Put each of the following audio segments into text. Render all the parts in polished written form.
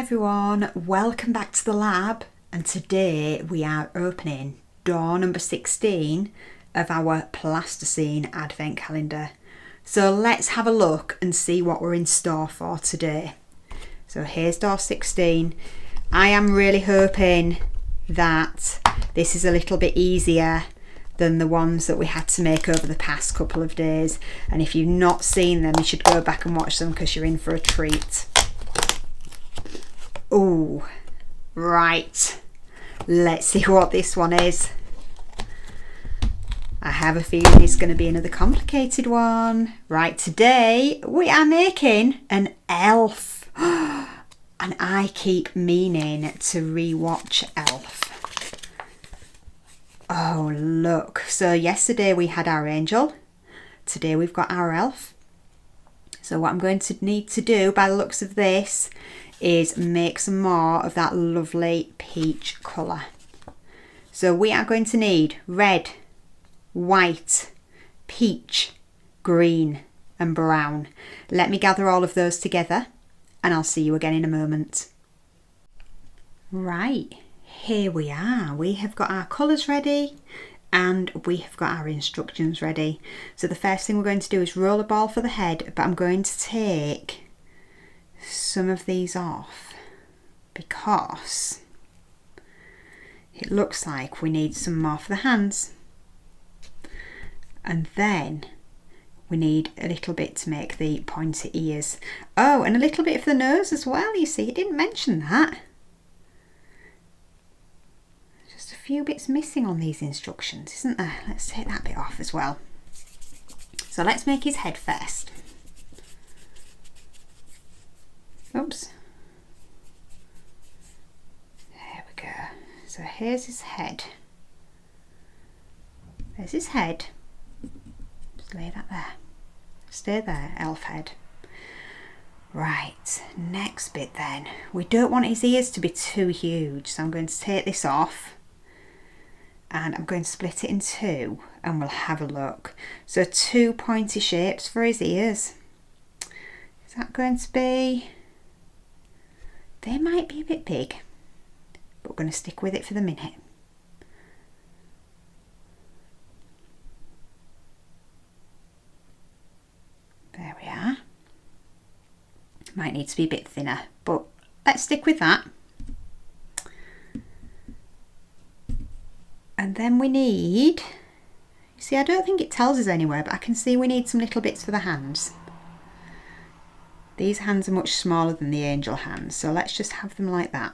everyone, welcome back to the lab, and today we are opening door number 16 of our Plasticine advent calendar. So let's have a look and see what we're in store for today. So here's door 16. I am really hoping that this is a little bit easier than the ones that we had to make over the past couple of days, and if you've not seen them you should go back and watch them because you're in for a treat. Oh, right, let's see what this one is. I have a feeling it's going to be another complicated one. Right, today we are making an elf. And I keep meaning to re-watch Elf. Oh, look. So yesterday we had our angel. Today we've got our elf. So what I'm going to need to do by the looks of this is make some more of that lovely peach colour. So we are going to need red, white, peach, green and brown. Let me gather all of those together and I'll see you again in a moment. Right, here we are. We have got our colours ready and we have got our instructions ready. So the first thing we're going to do is roll a ball for the head, but I'm going to take some of these off because it looks like we need some more for the hands, and then we need a little bit to make the pointy ears. Oh, and a little bit for the nose as well, you see, I didn't mention that. Just a few bits missing on these instructions, isn't there? Let's take that bit off as well. So let's make his head first. Oops. There we go. So here's his head. There's his head. Just lay that there. Stay there, elf head. Right, next bit then. We don't want his ears to be too huge, so I'm going to take this off and I'm going to split it in two and we'll have a look. So two pointy shapes for his ears. Is that going to be... They might be a bit big, but we're going to stick with it for the minute. There we are. Might need to be a bit thinner, but let's stick with that. And then we need, you see, I don't think it tells us anywhere, but I can see we need some little bits for the hands. These hands are much smaller than the angel hands, so let's just have them like that.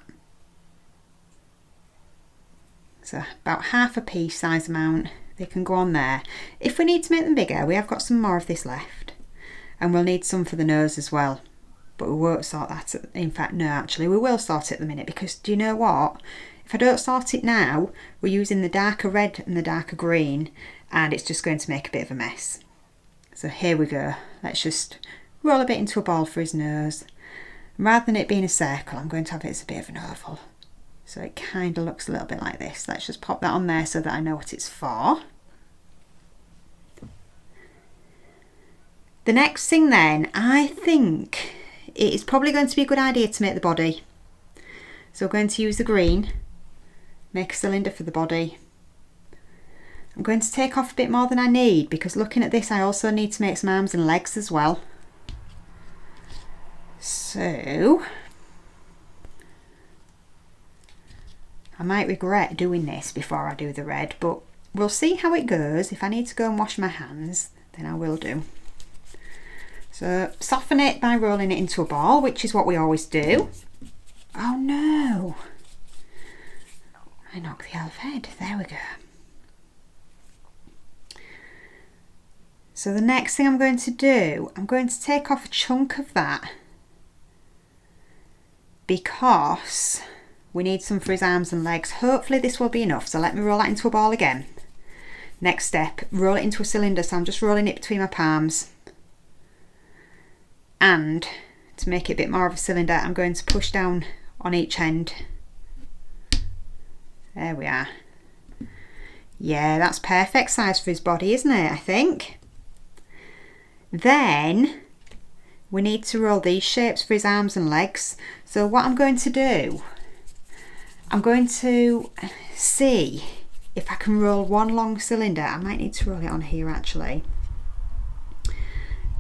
So about half a pea size amount, they can go on there. If we need to make them bigger, we have got some more of this left. And we'll need some for the nose as well. But we won't sort that, in fact, no, actually, we will sort it at the minute, because do you know what? If I don't sort it now, we're using the darker red and the darker green, and it's just going to make a bit of a mess. So here we go. Let's just roll a bit into a ball for his nose. And rather than it being a circle, I'm going to have it as a bit of an oval. So it kind of looks a little bit like this. Let's just pop that on there so that I know what it's for. The next thing then, I think it is probably going to be a good idea to make the body. So we're going to use the green, make a cylinder for the body. I'm going to take off a bit more than I need because looking at this I also need to make some arms and legs as well. So I might regret doing this before I do the red, but we'll see how it goes. If I need to go and wash my hands, then I will do. So soften it by rolling it into a ball, which is what we always do. Oh no! I knocked the elf head. There we go. So the next thing I'm going to do, I'm going to take off a chunk of that because we need some for his arms and legs. Hopefully this will be enough. So let me roll that into a ball again. Next step, roll it into a cylinder. So I'm just rolling it between my palms. And to make it a bit more of a cylinder, I'm going to push down on each end. There we are. Yeah, that's perfect size for his body, isn't it, I think? Then we need to roll these shapes for his arms and legs. So what I'm going to do, I'm going to see if I can roll one long cylinder. I might need to roll it on here actually,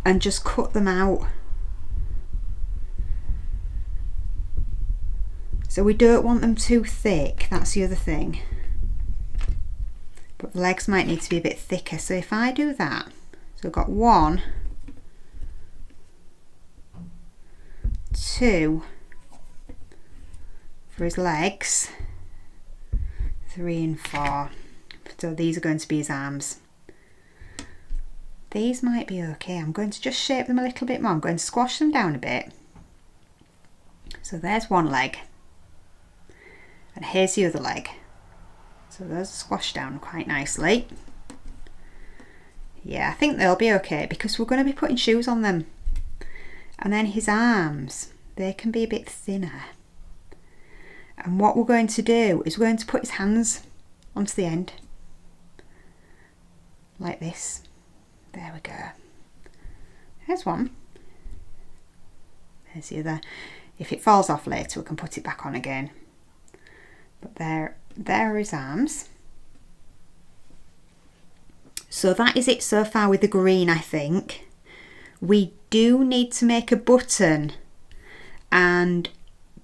and just cut them out. So we don't want them too thick, that's the other thing. But the legs might need to be a bit thicker. So if I do that, so I've got 1, 2 for his legs, 3 and 4. So these are going to be his arms. These might be okay. I'm going to just shape them a little bit more. I'm going to squash them down a bit. So there's one leg. And here's the other leg. So those are squashed down quite nicely. Yeah, I think they'll be okay because we're going to be putting shoes on them. And then his arms, they can be a bit thinner. And what we're going to do is we're going to put his hands onto the end. Like this. There we go. There's one. There's the other. If it falls off later, we can put it back on again. But there are his arms. So that is it so far with the green, I think. We do need to make a button and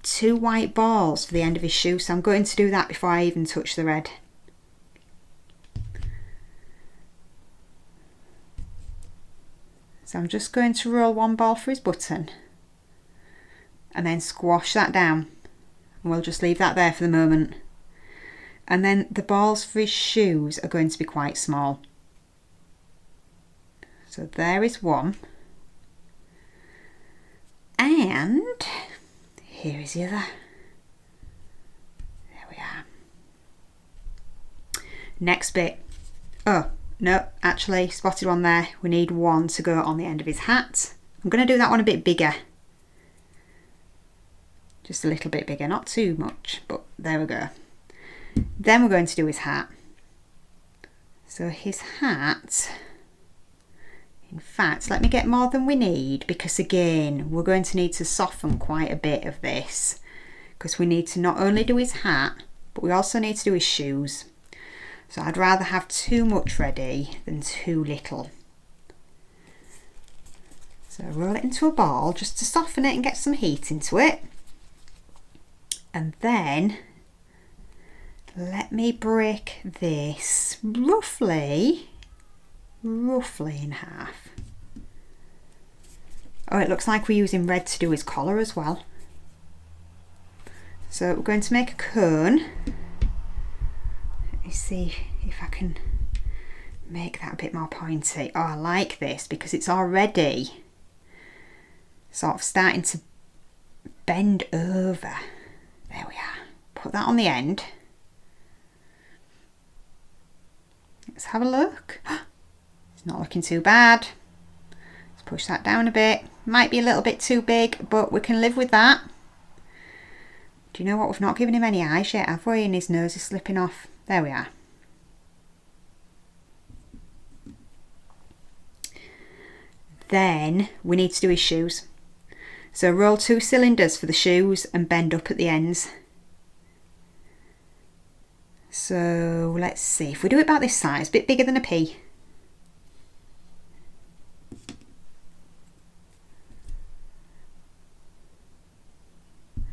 2 white balls for the end of his shoe. So I'm going to do that before I even touch the red. So I'm just going to roll 1 ball for his button and then squash that down. We'll just leave that there for the moment. And then the balls for his shoes are going to be quite small. So there is one. And here is the other. There we are. Next bit. Oh, no, actually spotted one there. We need one to go on the end of his hat. I'm going to do that one a bit bigger. Just a little bit bigger, not too much, but there we go. Then we're going to do his hat. So his hat, in fact, let me get more than we need, because again, we're going to need to soften quite a bit of this, because we need to not only do his hat, but we also need to do his shoes. So I'd rather have too much ready than too little. So roll it into a ball just to soften it and get some heat into it. And then let me break this roughly in half. Oh, it looks like we're using red to do his collar as well. So we're going to make a cone. Let me see if I can make that a bit more pointy. Oh, I like this because it's already sort of starting to bend over. There we are. Put that on the end. Let's have a look. It's not looking too bad. Let's push that down a bit. Might be a little bit too big, but we can live with that. Do you know what? We've not given him any eyes yet, have we? And his nose is slipping off. There we are. Then we need to do his shoes. So roll 2 cylinders for the shoes and bend up at the ends. So let's see, if we do it about this size, a bit bigger than a pea.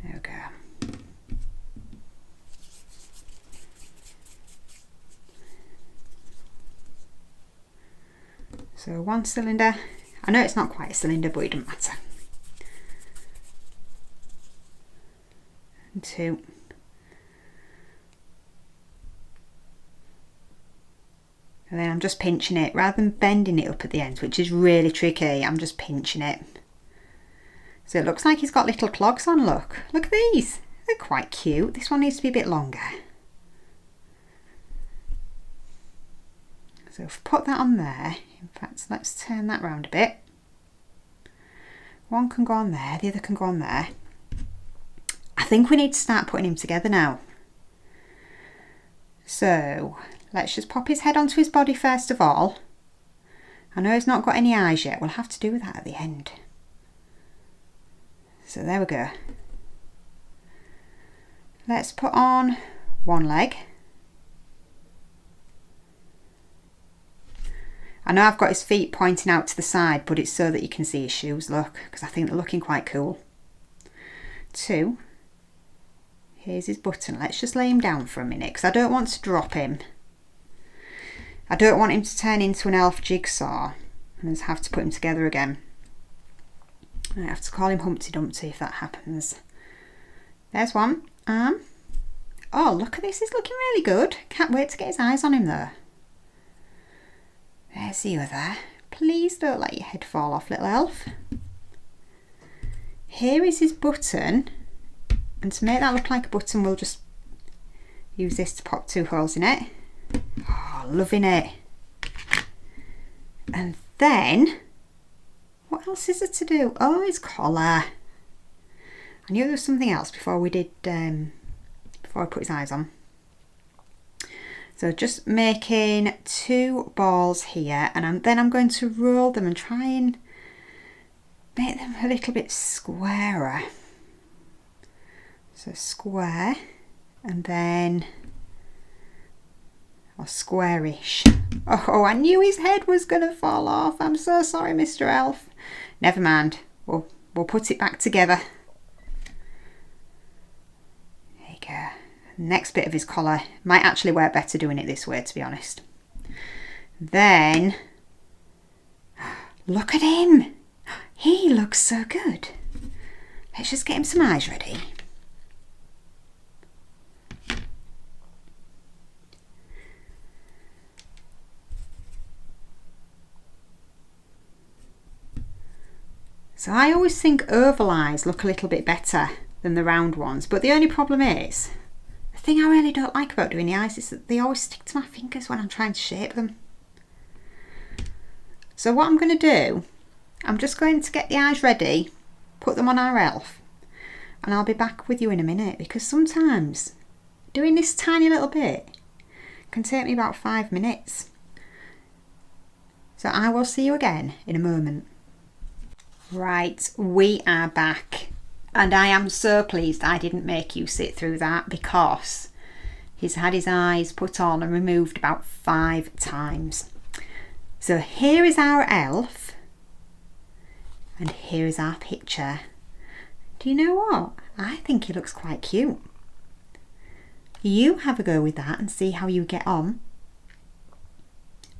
There we go. So 1 cylinder. I know it's not quite a cylinder, but it doesn't matter. And 2. And then I'm just pinching it rather than bending it up at the ends, which is really tricky. I'm just pinching it. So it looks like he's got little clogs on, look. Look at these. They're quite cute. This one needs to be a bit longer. So if we put that on there, in fact, let's turn that round a bit. One can go on there, the other can go on there. I think we need to start putting him together now. So let's just pop his head onto his body first of all. I know he's not got any eyes yet. We'll have to do that at the end. So there we go. Let's put on one leg. I know I've got his feet pointing out to the side, but it's so that you can see his shoes, look, because I think they're looking quite cool. 2. Here's his button. Let's just lay him down for a minute because I don't want to drop him. I don't want him to turn into an elf jigsaw and just have to put him together again. I have to call him Humpty Dumpty if that happens. There's one arm. Oh, look at this, he's looking really good. Can't wait to get his eyes on him though. There's the other. Please don't let your head fall off, little elf. Here is his button, and to make that look like a button we'll just use this to pop 2 holes in it. Oh, loving it. And then what else is there to do? Oh, his collar. I knew there was something else before we did before I put his eyes on. So just making 2 balls here, and then I'm going to roll them and try and make them a little bit squarer. So square, and then, or squarish. Oh, I knew his head was going to fall off. I'm so sorry, Mr. Elf. Never mind. We'll put it back together. There you go. Next bit of his collar. Might actually work better doing it this way, to be honest. Then, look at him. He looks so good. Let's just get him some eyes ready. So I always think oval eyes look a little bit better than the round ones, but the only problem is, the thing I really don't like about doing the eyes is that they always stick to my fingers when I'm trying to shape them. So what I'm going to do, I'm just going to get the eyes ready, put them on our elf, and I'll be back with you in a minute, because sometimes doing this tiny little bit can take me about 5 minutes. So I will see you again in a moment. Right, we are back, and I am so pleased I didn't make you sit through that, because he's had his eyes put on and removed about 5 times. So here is our elf, and here is our picture. Do you know what? I think he looks quite cute. You have a go with that and see how you get on.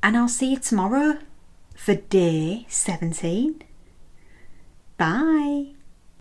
And I'll see you tomorrow for day 17. Bye.